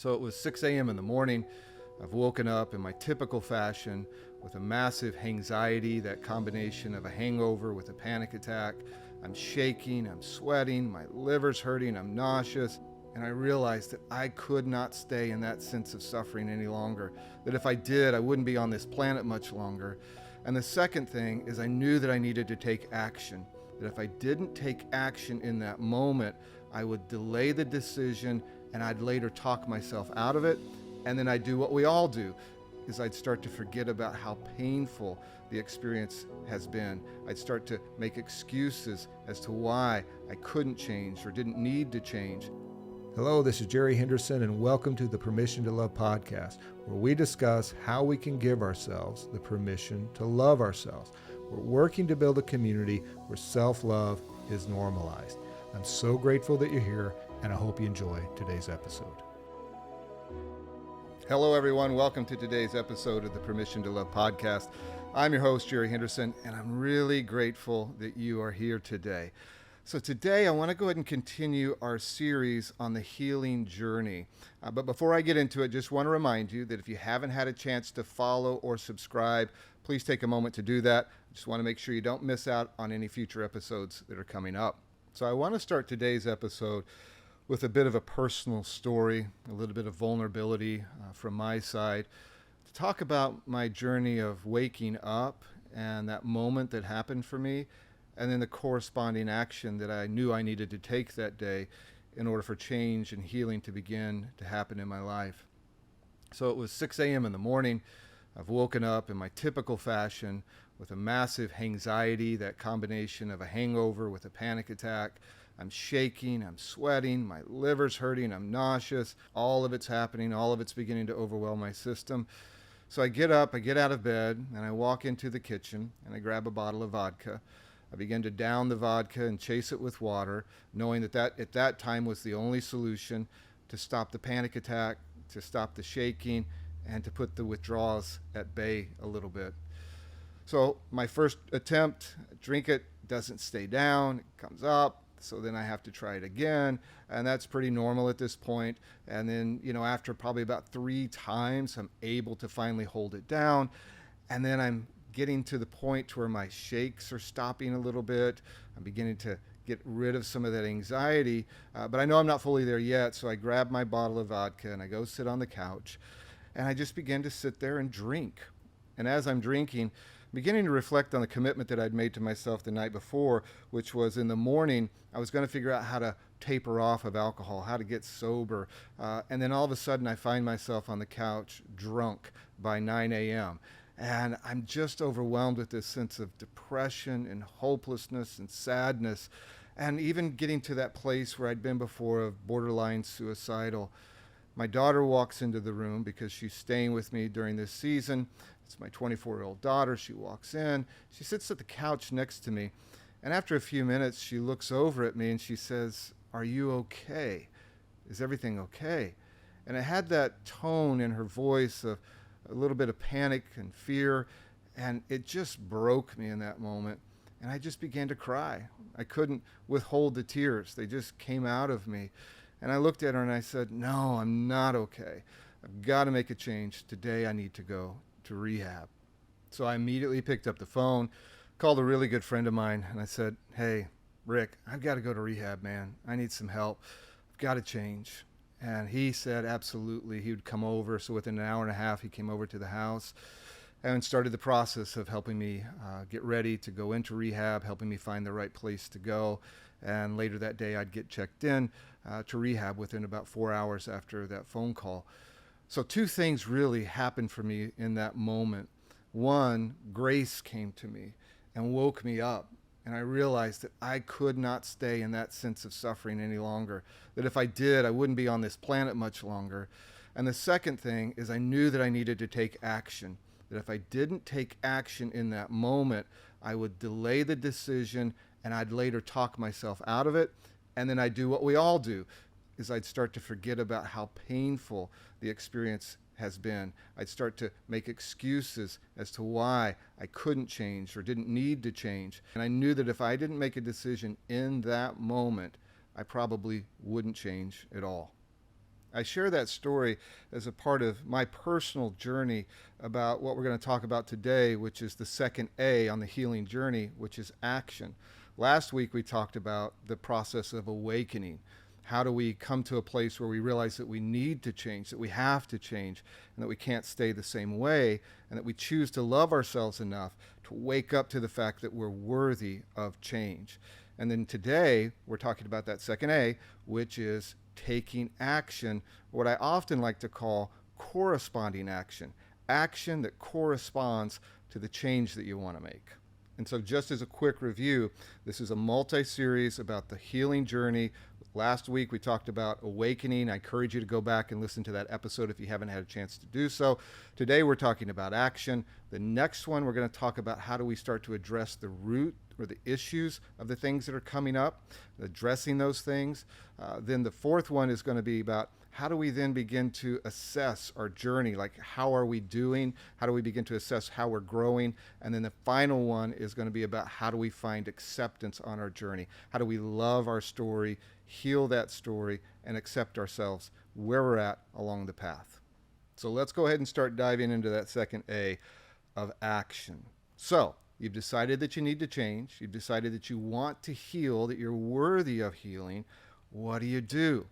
So it was 6 a.m. in the morning. I've woken up in my typical fashion with a massive anxiety, that combination of a hangover with a panic attack. I'm shaking, I'm sweating, my liver's hurting, I'm nauseous. And I realized that I could not stay in that sense of suffering any longer. That if I did, I wouldn't be on this planet much longer. And the second thing is I knew that I needed to take action. That if I didn't take action in that moment, I would delay the decision and I'd later talk myself out of it. And then I'd do what we all do, is I'd start to forget about how painful the experience has been. I'd start to make excuses as to why I couldn't change or didn't need to change. Hello, this is Jerry Henderson, and welcome to the Permission to Love podcast, where we discuss how we can give ourselves the permission to love ourselves. We're working to build a community where self-love is normalized. I'm so grateful that you're here, and I hope you enjoy today's episode. Hello, everyone. Welcome to today's episode of the Permission to Love podcast. I'm your host, Jerry Henderson, and I'm really grateful that you are here today. So today I want to go ahead and continue our series on the healing journey. But before I get into it, just want to remind you that if you haven't had a chance to follow or subscribe, please take a moment to do that. I just want to make sure you don't miss out on any future episodes that are coming up. So I want to start today's episode with a bit of a personal story, a little bit of vulnerability from my side, to talk about my journey of waking up and that moment that happened for me, and then the corresponding action that I knew I needed to take that day in order for change and healing to begin to happen in my life. So it was 6 a.m. in the morning. I've woken up in my typical fashion with a massive anxiety, that combination of a hangover with a panic attack. I'm shaking, I'm sweating, my liver's hurting, I'm nauseous. All of it's happening, all of it's beginning to overwhelm my system. So I get up, I get out of bed, and I walk into the kitchen, and I grab a bottle of vodka. I begin to down the vodka and chase it with water, knowing that at that time was the only solution to stop the panic attack, to stop the shaking, and to put the withdrawals at bay a little bit. So my first attempt, drink it, doesn't stay down, it comes up. So then I have to try it again, and that's pretty normal at this point. And then, after probably about 3 times, I'm able to finally hold it down. And then I'm getting to the point where my shakes are stopping a little bit. I'm beginning to get rid of some of that anxiety, but I know I'm not fully there yet. So I grab my bottle of vodka and I go sit on the couch, and I just begin to sit there and drink. And as I'm drinking, beginning to reflect on the commitment that I'd made to myself the night before, which was in the morning, I was going to figure out how to taper off of alcohol, how to get sober. And then all of a sudden I find myself on the couch drunk by 9 a.m. And I'm just overwhelmed with this sense of depression and hopelessness and sadness, and even getting to that place where I'd been before of borderline suicidal. My daughter walks into the room because she's staying with me during this season. It's my 24-year-old daughter. She walks in. She sits at the couch next to me. And after a few minutes, she looks over at me and she says, "Are you okay? Is everything okay?" And it had that tone in her voice of a little bit of panic and fear. And it just broke me in that moment. And I just began to cry. I couldn't withhold the tears. They just came out of me. And I looked at her and I said, "No, I'm not okay. I've got to make a change. Today I need to go to rehab." So I immediately picked up the phone, called a really good friend of mine, and I said, "Hey, Rick, I've got to go to rehab, man. I need some help. I've got to change." And he said absolutely he would come over. So within an hour and a half, he came over to the house and started the process of helping me get ready to go into rehab, helping me find the right place to go. And later that day, I'd get checked in to rehab within about 4 hours after that phone call. So 2 things really happened for me in that moment. One, grace came to me and woke me up. And I realized that I could not stay in that sense of suffering any longer. That if I did, I wouldn't be on this planet much longer. And the second thing is I knew that I needed to take action. That if I didn't take action in that moment, I would delay the decision and I'd later talk myself out of it. And then I'd do what we all do, is I'd start to forget about how painful the experience has been. I'd start to make excuses as to why I couldn't change or didn't need to change. And I knew that if I didn't make a decision in that moment, I probably wouldn't change at all. I share that story as a part of my personal journey about what we're going to talk about today, which is the second A on the healing journey, which is action. Last week we talked about the process of awakening. How do we come to a place where we realize that we need to change, that we have to change, and that we can't stay the same way, and that we choose to love ourselves enough to wake up to the fact that we're worthy of change. And then today we're talking about that second A, which is taking action, what I often like to call corresponding action, action that corresponds to the change that you want to make. And so just as a quick review, this is a multi-series about the healing journey. Last week we talked about awakening. I encourage you to go back and listen to that episode if you haven't had a chance to do so. Today we're talking about action. The next one we're going to talk about how do we start to address the root or the issues of the things that are coming up, addressing those things. Then the fourth one is going to be about how do we then begin to assess our journey, like how are we doing? How do we begin to assess how we're growing? And then the final one is going to be about how do we find acceptance on our journey? How do we love our story, heal that story, and accept ourselves where we're at along the path? So let's go ahead and start diving into that second A of action. So you've decided that you need to change. You've decided that you want to heal, that you're worthy of healing. What do?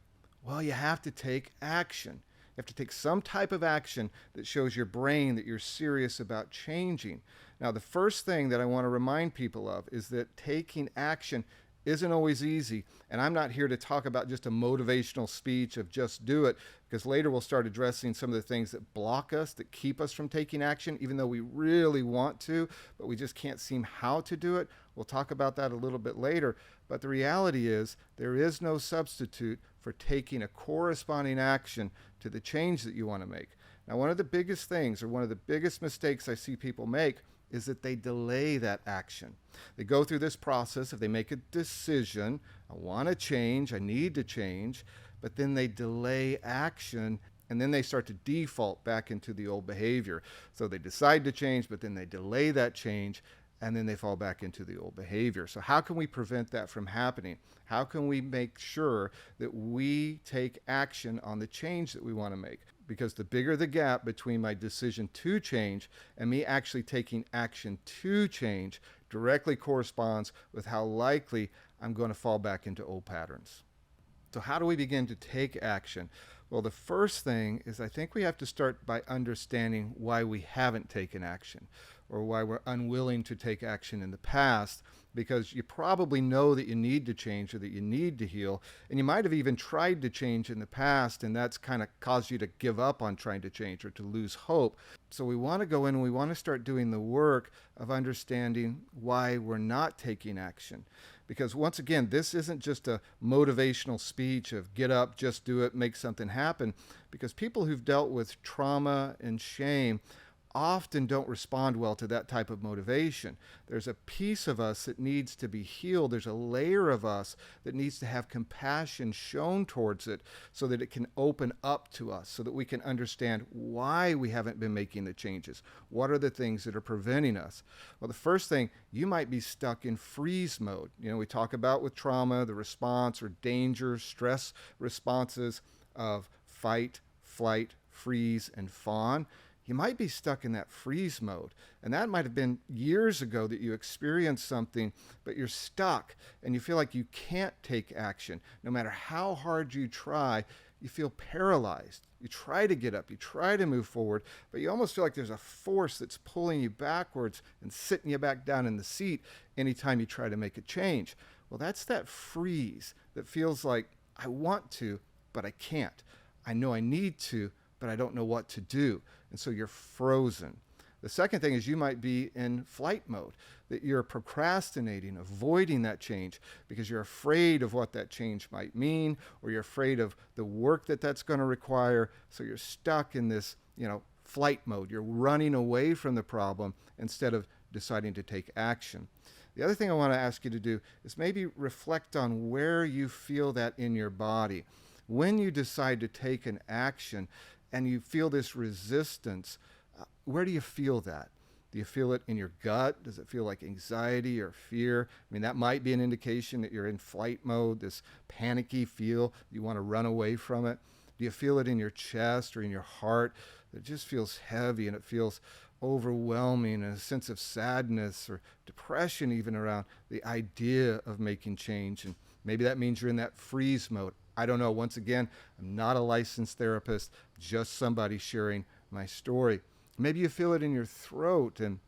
Well, you have to take action. You have to take some type of action that shows your brain that you're serious about changing. Now, the first thing that I want to remind people of is that taking action isn't always easy. And I'm not here to talk about just a motivational speech of just do it, because later we'll start addressing some of the things that block us, that keep us from taking action, even though we really want to, but we just can't seem how to do it. We'll talk about that a little bit later. But the reality is there is no substitute for taking a corresponding action to the change that you want to make. Now, one of the biggest things, or one of the biggest mistakes I see people make, is that they delay that action. They go through this process of they make a decision, I want to change, I need to change, but then they delay action, and then they start to default back into the old behavior. So they decide to change, but then they delay that change, and then they fall back into the old behavior. So how can we prevent that from happening? How can we make sure that we take action on the change that we want to make? Because the bigger the gap between my decision to change and me actually taking action to change directly corresponds with how likely I'm going to fall back into old patterns. So how do we begin to take action? Well, the first thing is I think we have to start by understanding why we haven't taken action, or why we're unwilling to take action in the past, because you probably know that you need to change or that you need to heal, and you might have even tried to change in the past, and that's kind of caused you to give up on trying to change or to lose hope. So we want to go in and we want to start doing the work of understanding why we're not taking action. Because once again, this isn't just a motivational speech of get up, just do it, make something happen. Because people who've dealt with trauma and shame often don't respond well to that type of motivation. There's a piece of us that needs to be healed. There's a layer of us that needs to have compassion shown towards it so that it can open up to us, so that we can understand why we haven't been making the changes. What are the things that are preventing us? Well, the first thing, you might be stuck in freeze mode. You know, we talk about with trauma, the response or danger, stress responses of fight, flight, freeze, and fawn. You might be stuck in that freeze mode. And that might have been years ago that you experienced something, but you're stuck and you feel like you can't take action. No matter how hard you try, you feel paralyzed. You try to get up, you try to move forward, but you almost feel like there's a force that's pulling you backwards and sitting you back down in the seat anytime you try to make a change. Well, that's that freeze that feels like I want to, but I can't. I know I need to, but I don't know what to do. And so you're frozen. The second thing is you might be in flight mode, that you're procrastinating, avoiding that change because you're afraid of what that change might mean, or you're afraid of the work that that's going to require. So you're stuck in this, flight mode. You're running away from the problem instead of deciding to take action. The other thing I want to ask you to do is maybe reflect on where you feel that in your body. When you decide to take an action and you feel this resistance, where do you feel that? Do you feel it in your gut? Does it feel like anxiety or fear? I mean, that might be an indication that you're in flight mode, this panicky feel, you want to run away from it. Do you feel it in your chest or in your heart? It just feels heavy and it feels overwhelming, and a sense of sadness or depression even around the idea of making change. And maybe that means you're in that freeze mode. I don't know. Once again, I'm not a licensed therapist, just somebody sharing my story. Maybe you feel it in your throat, and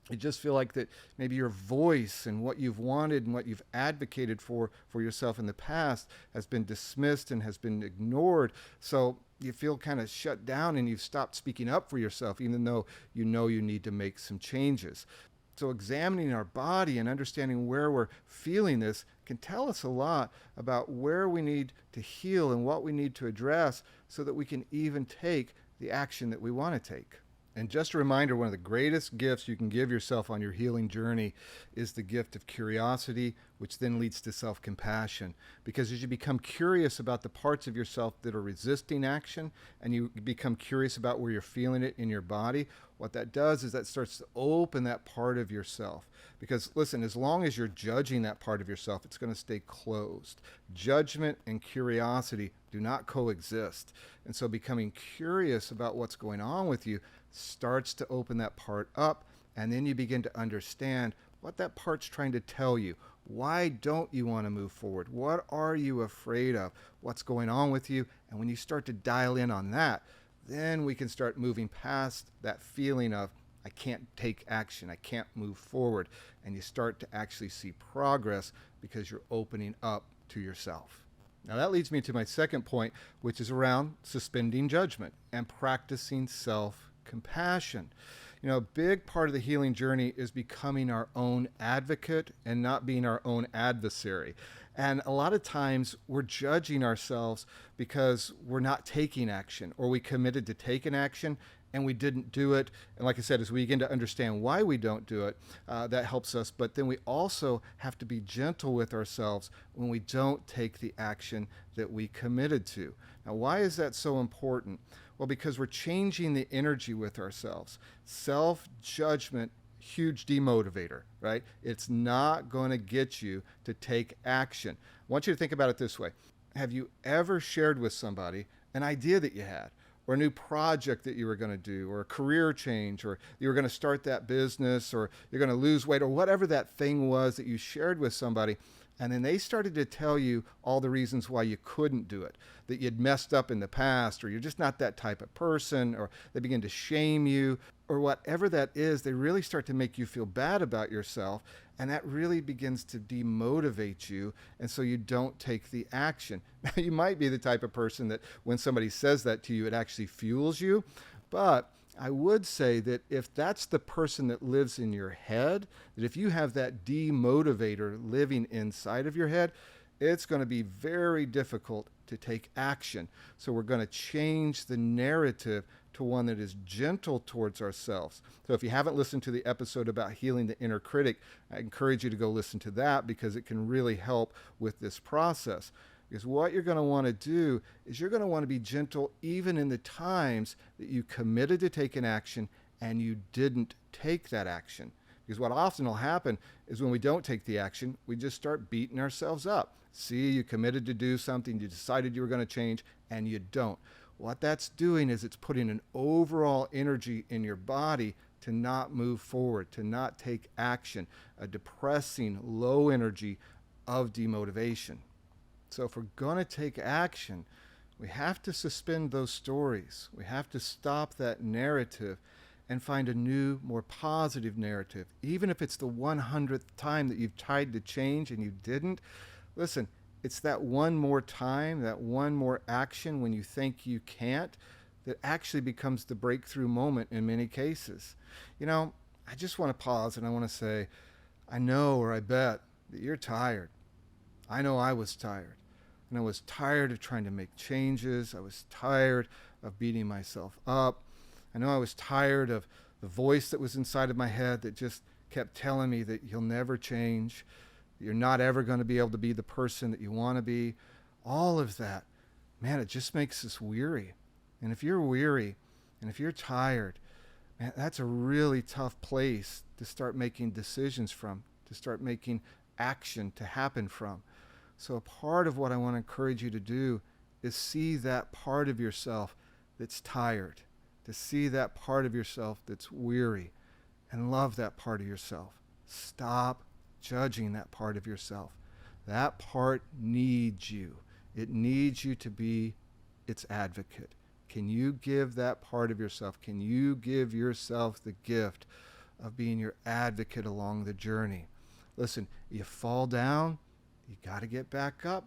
you just feel like that maybe your voice and what you've wanted and what you've advocated for yourself in the past has been dismissed and has been ignored. So you feel kind of shut down and you've stopped speaking up for yourself, even though you know you need to make some changes. So examining our body and understanding where we're feeling this can tell us a lot about where we need to heal and what we need to address so that we can even take the action that we want to take. And just a reminder, one of the greatest gifts you can give yourself on your healing journey is the gift of curiosity, which then leads to self-compassion. Because as you become curious about the parts of yourself that are resisting action, and you become curious about where you're feeling it in your body, what that does is that starts to open that part of yourself. Because listen, as long as you're judging that part of yourself, it's going to stay closed. Judgment and curiosity do not coexist. And so becoming curious about what's going on with you starts to open that part up, and then you begin to understand what that part's trying to tell you. Why don't you want to move forward? What are you afraid of? What's going on with you? And when you start to dial in on that, then we can start moving past that feeling of, I can't take action, I can't move forward. And you start to actually see progress because you're opening up to yourself. Now that leads me to my second point, which is around suspending judgment and practicing self-compassion. You know, a big part of the healing journey is becoming our own advocate and not being our own adversary. And a lot of times we're judging ourselves because we're not taking action, or we committed to take an action and we didn't do it. And like I said, as we begin to understand why we don't do it, that helps us. But then we also have to be gentle with ourselves when we don't take the action that we committed to. Now, why is that so important? Well, because we're changing the energy with ourselves. Self-judgment, huge demotivator, right? It's not going to get you to take action. I want you to think about it this way. Have you ever shared with somebody an idea that you had, or a new project that you were going to do, or a career change, or you were going to start that business, or you're going to lose weight, or whatever that thing was that you shared with somebody, and then they started to tell you all the reasons why you couldn't do it, that you'd messed up in the past, or you're just not that type of person, or they begin to shame you, or whatever that is, they really start to make you feel bad about yourself, and that really begins to demotivate you, and so you don't take the action. Now, you might be the type of person that when somebody says that to you, it actually fuels you, but I would say that if that's the person that lives in your head, that if you have that demotivator living inside of your head, it's going to be very difficult to take action. So we're going to change the narrative to one that is gentle towards ourselves. So if you haven't listened to the episode about healing the inner critic, I encourage you to go listen to that, because it can really help with this process. Because what you're going to want to do is you're going to want to be gentle even in the times that you committed to take an action and you didn't take that action. Because what often will happen is when we don't take the action, we just start beating ourselves up. See, you committed to do something, you decided you were going to change, and you don't. What that's doing is it's putting an overall energy in your body to not move forward, to not take action, a depressing, low energy of demotivation. So if we're going to take action, we have to suspend those stories. We have to stop that narrative and find a new, more positive narrative. Even if it's the 100th time that you've tried to change and you didn't, listen, it's that one more time, that one more action when you think you can't, that actually becomes the breakthrough moment in many cases. You know, I just want to pause and I want to say, I know, or I bet that you're tired. I know I was tired. And I was tired of trying to make changes. I was tired of beating myself up. I know I was tired of the voice that was inside of my head that just kept telling me that you'll never change. You're not ever going to be able to be the person that you want to be. All of that, man, it just makes us weary. And if you're weary and if you're tired, man, that's a really tough place to start making decisions from, to start making action to happen from. So a part of what I want to encourage you to do is see that part of yourself that's tired, to see that part of yourself that's weary, and love that part of yourself. Stop judging that part of yourself. That part needs you. It needs you to be its advocate. Can you give that part of yourself? Can you give yourself the gift of being your advocate along the journey? Listen, you fall down, you got to get back up.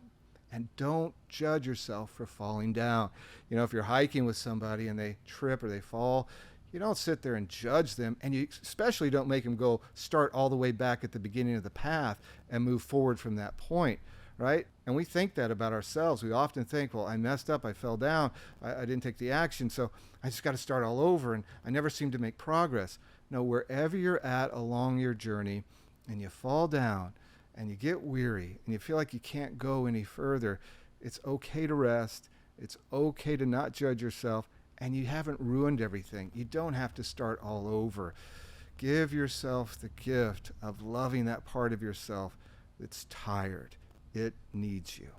And don't judge yourself for falling down. You know, if you're hiking with somebody and they trip or they fall, you don't sit there and judge them, and you especially don't make them go start all the way back at the beginning of the path and move forward from that point, right? And we think that about ourselves. We often think, well, I messed up, I fell down, I didn't take the action, so I just got to start all over, and I never seem to make progress. No, wherever you're at along your journey and you fall down, and you get weary and you feel like you can't go any further, it's okay to rest. It's okay to not judge yourself, and you haven't ruined everything. You don't have to start all over. Give yourself the gift of loving that part of yourself that's tired. It needs you.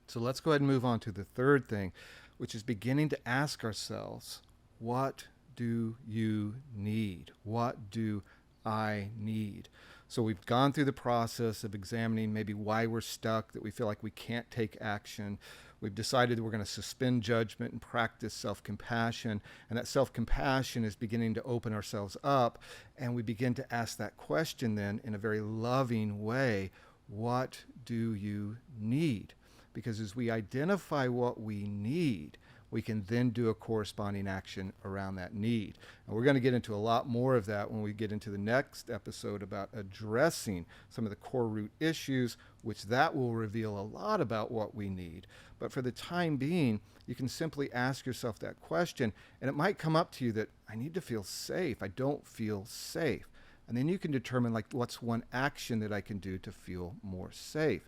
So let's go ahead and move on to the third thing, which is beginning to ask ourselves, what do you need? What do I need? So we've gone through the process of examining maybe why we're stuck, that we feel like we can't take action. We've decided that we're going to suspend judgment and practice self-compassion. And that self-compassion is beginning to open ourselves up. And we begin to ask that question then in a very loving way, what do you need? Because as we identify what we need, we can then do a corresponding action around that need. And we're going to get into a lot more of that when we get into the next episode about addressing some of the core root issues, which that will reveal a lot about what we need. But for the time being, you can simply ask yourself that question, and it might come up to you that I need to feel safe. I don't feel safe. And then you can determine, like, what's one action that I can do to feel more safe.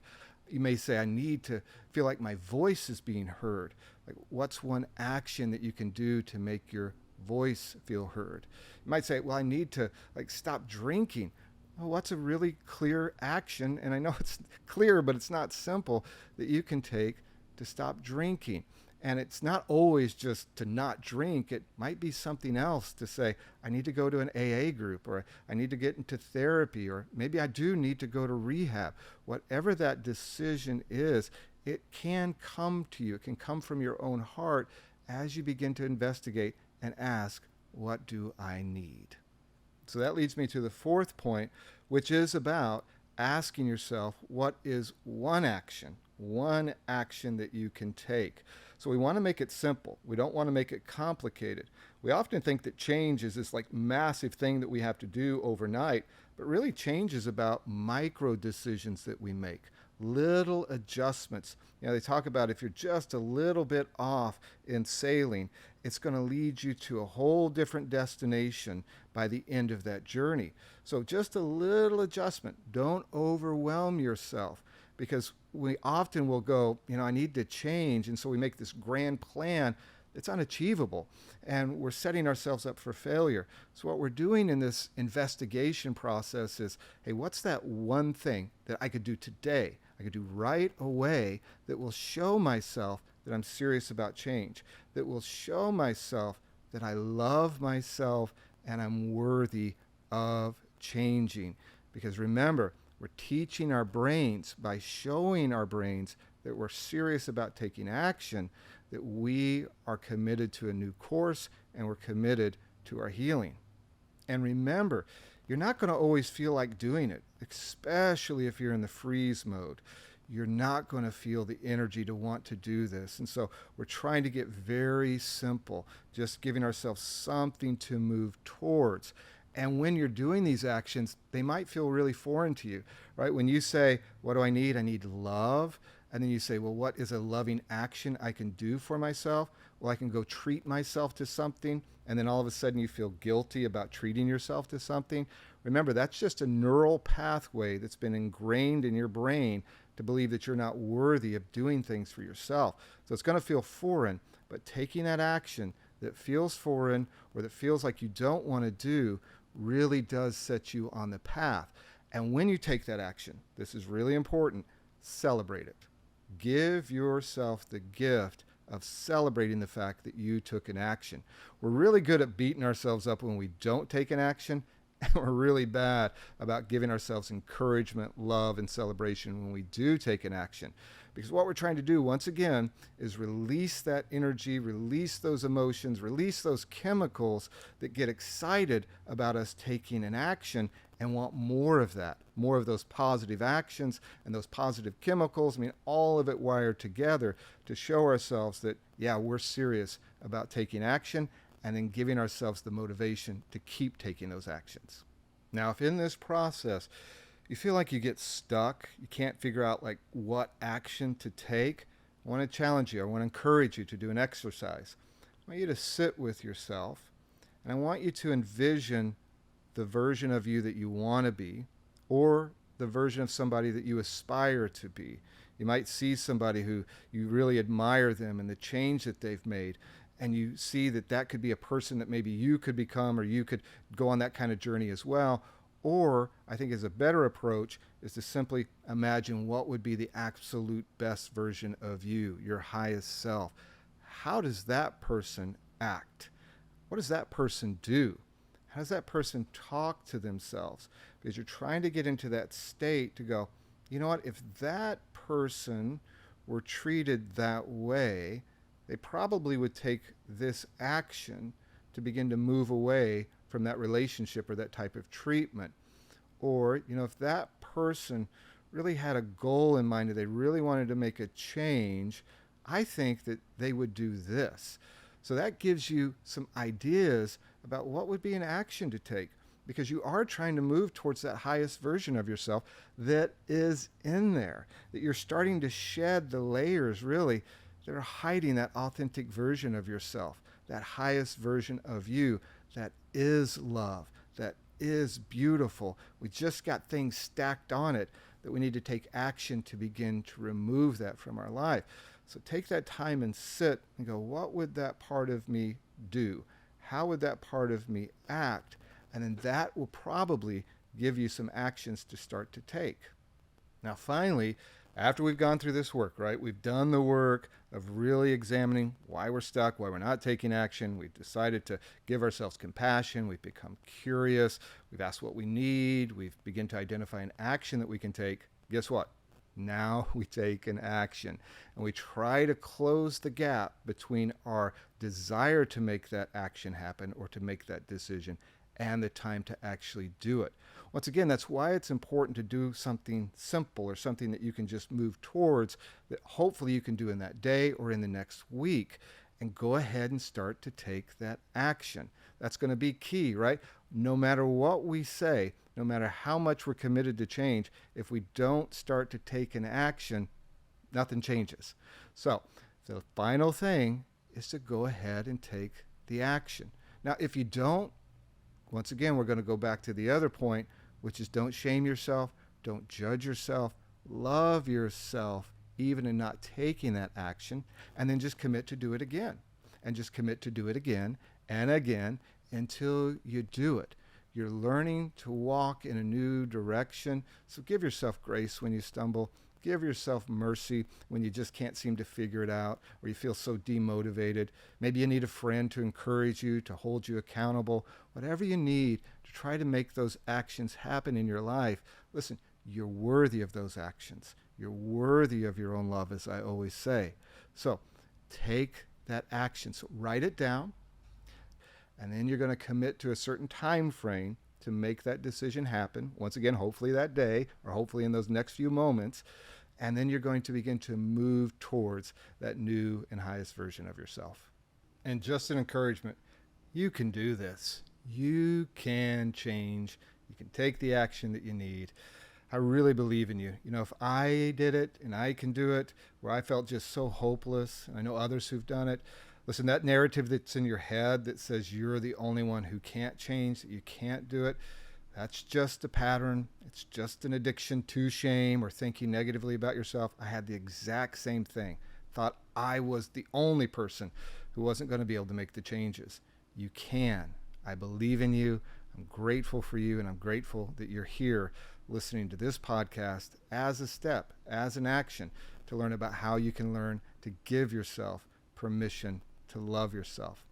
You may say, I need to feel like my voice is being heard. Like, what's one action that you can do to make your voice feel heard? You might say, well, I need to stop drinking. Well, what's a really clear action? And I know it's clear, but it's not simple, that you can take to stop drinking. And it's not always just to not drink. It might be something else to say, I need to go to an AA group, or I need to get into therapy, or maybe I do need to go to rehab. Whatever that decision is, it can come to you. It can come from your own heart as you begin to investigate and ask, what do I need? So that leads me to the fourth point, which is about asking yourself, what is one action that you can take? So we want to make it simple. We don't want to make it complicated. We often think that change is this massive thing that we have to do overnight, but really change is about micro decisions that we make, little adjustments. They talk about if you're just a little bit off in sailing, it's going to lead you to a whole different destination by the end of that journey. So just a little adjustment. Don't overwhelm yourself, because we often will go, I need to change. And so we make this grand plan that's unachievable, and we're setting ourselves up for failure. So what we're doing in this investigation process is, hey, what's that one thing that I could do today, I could do right away, that will show myself that I'm serious about change, that will show myself that I love myself and I'm worthy of changing. Because remember, we're teaching our brains, by showing our brains that we're serious about taking action, that we are committed to a new course and we're committed to our healing. And remember, you're not going to always feel like doing it, especially if you're in the freeze mode. You're not going to feel the energy to want to do this. And so we're trying to get very simple, just giving ourselves something to move towards. And when you're doing these actions, they might feel really foreign to you, right? When you say, what do I need? I need love. And then you say, well, what is a loving action I can do for myself? Well, I can go treat myself to something. And then all of a sudden you feel guilty about treating yourself to something. Remember, that's just a neural pathway that's been ingrained in your brain to believe that you're not worthy of doing things for yourself. So it's going to feel foreign, but taking that action that feels foreign or that feels like you don't want to do really does set you on the path. And when you take that action, this is really important, celebrate it. Give yourself the gift of celebrating the fact that you took an action. We're really good at beating ourselves up when we don't take an action, and we're really bad about giving ourselves encouragement, love, and celebration when we do take an action. Because what we're trying to do, once again, is release that energy, release those emotions, release those chemicals that get excited about us taking an action and want more of that, more of those positive actions and those positive chemicals. I mean, all of it wired together to show ourselves that, yeah, we're serious about taking action and then giving ourselves the motivation to keep taking those actions. Now, if in this process you feel like you get stuck, you can't figure out like what action to take, I want to challenge you. I want to encourage you to do an exercise. I want you to sit with yourself, and I want you to envision the version of you that you want to be, or the version of somebody that you aspire to be. You might see somebody who you really admire them and the change that they've made, and you see that that could be a person that maybe you could become, or you could go on that kind of journey as well. Or I think is a better approach is to simply imagine what would be the absolute best version of you, your highest self. How does that person act? What does that person do? How does that person talk to themselves? Because you're trying to get into that state to go, you know what, if that person were treated that way, they probably would take this action to begin to move away from that relationship or that type of treatment. Or, you know, if that person really had a goal in mind, or they really wanted to make a change, I think that they would do this. So that gives you some ideas about what would be an action to take, because you are trying to move towards that highest version of yourself that is in there, that you're starting to shed the layers really that are hiding that authentic version of yourself, that highest version of you that is love, that is beautiful. We just got things stacked on it that we need to take action to begin to remove that from our life. So take that time and sit and go, what would that part of me do? How would that part of me act? And then that will probably give you some actions to start to take. Now, finally, after we've gone through this work, right, we've done the work of really examining why we're stuck, why we're not taking action. We've decided to give ourselves compassion. We've become curious. We've asked what we need. We've begun to identify an action that we can take. Guess what? Now we take an action, and we try to close the gap between our desire to make that action happen or to make that decision and the time to actually do it. Once again, that's why it's important to do something simple or something that you can just move towards, that hopefully you can do in that day or in the next week, and go ahead and start to take that action. That's going to be key, right? No matter what we say, no matter how much we're committed to change, if we don't start to take an action, nothing changes. So the final thing is to go ahead and take the action. Now, if you don't, once again, we're going to go back to the other point, which is don't shame yourself, don't judge yourself, love yourself, even in not taking that action, and then just commit to do it again, and just commit to do it again and again until you do it. You're learning to walk in a new direction, so give yourself grace when you stumble. Give yourself mercy when you just can't seem to figure it out, or you feel so demotivated. Maybe you need a friend to encourage you, to hold you accountable. Whatever you need to try to make those actions happen in your life. Listen, you're worthy of those actions. You're worthy of your own love, as I always say. So take that action. So write it down, and then you're going to commit to a certain time frame to make that decision happen. Once again, hopefully that day, or hopefully in those next few moments. And then you're going to begin to move towards that new and highest version of yourself. And just an encouragement, you can do this. You can change. You can take the action that you need. I really believe in you. You know, if I did it and I can do it, where I felt just so hopeless, and I know others who've done it, listen, that narrative that's in your head that says you're the only one who can't change, that you can't do it, that's just a pattern. It's just an addiction to shame or thinking negatively about yourself. I had the exact same thing. Thought I was the only person who wasn't going to be able to make the changes. You can. I believe in you. I'm grateful for you, and I'm grateful that you're here listening to this podcast as a step, as an action to learn about how you can learn to give yourself permission to love yourself.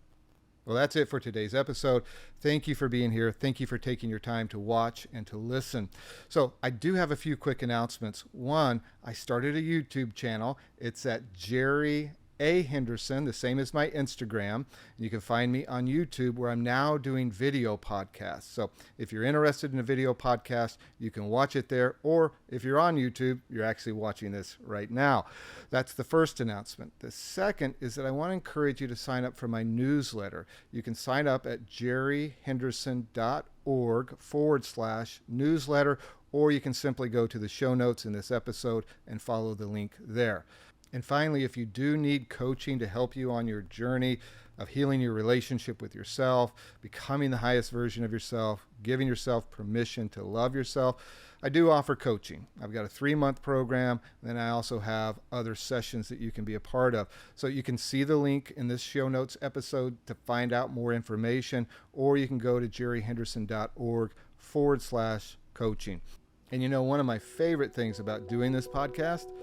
Well, that's it for today's episode. Thank you for being here. Thank you for taking your time to watch and to listen. So I do have a few quick announcements. One, I started a YouTube channel. It's at Jerry A. Henderson, the same as my Instagram. You can find me on YouTube, where I'm now doing video podcasts. So if you're interested in a video podcast, you can watch it there. Or if you're on YouTube, you're actually watching this right now. That's the first announcement. The second is that I want to encourage you to sign up for my newsletter. You can sign up at jerryhenderson.org/newsletter, or you can simply go to the show notes in this episode and follow the link there. And finally, if you do need coaching to help you on your journey of healing your relationship with yourself, becoming the highest version of yourself, giving yourself permission to love yourself, I do offer coaching. I've got a 3-month program, and then I also have other sessions that you can be a part of. So you can see the link in this show notes episode to find out more information, or you can go to jerryhenderson.org/coaching. And you know, one of my favorite things about doing this podcast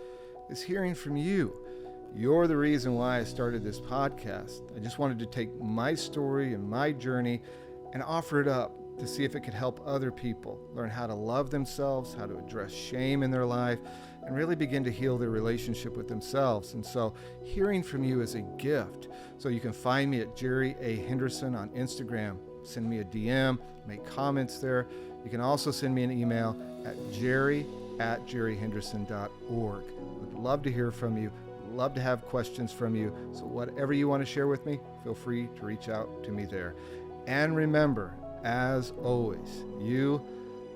is hearing from you. You're the reason why I started this podcast. I just wanted to take my story and my journey and offer it up to see if it could help other people learn how to love themselves, how to address shame in their life, and really begin to heal their relationship with themselves. And so hearing from you is a gift. So you can find me at Jerry A. Henderson on Instagram. Send me a DM, make comments there. You can also send me an email at jerry@jerryhenderson.org. Would love to hear from you. Love to have questions from you. So whatever you want to share with me, feel free to reach out to me there. And remember, as always, you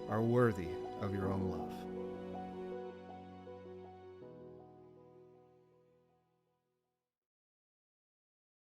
are worthy of your own love.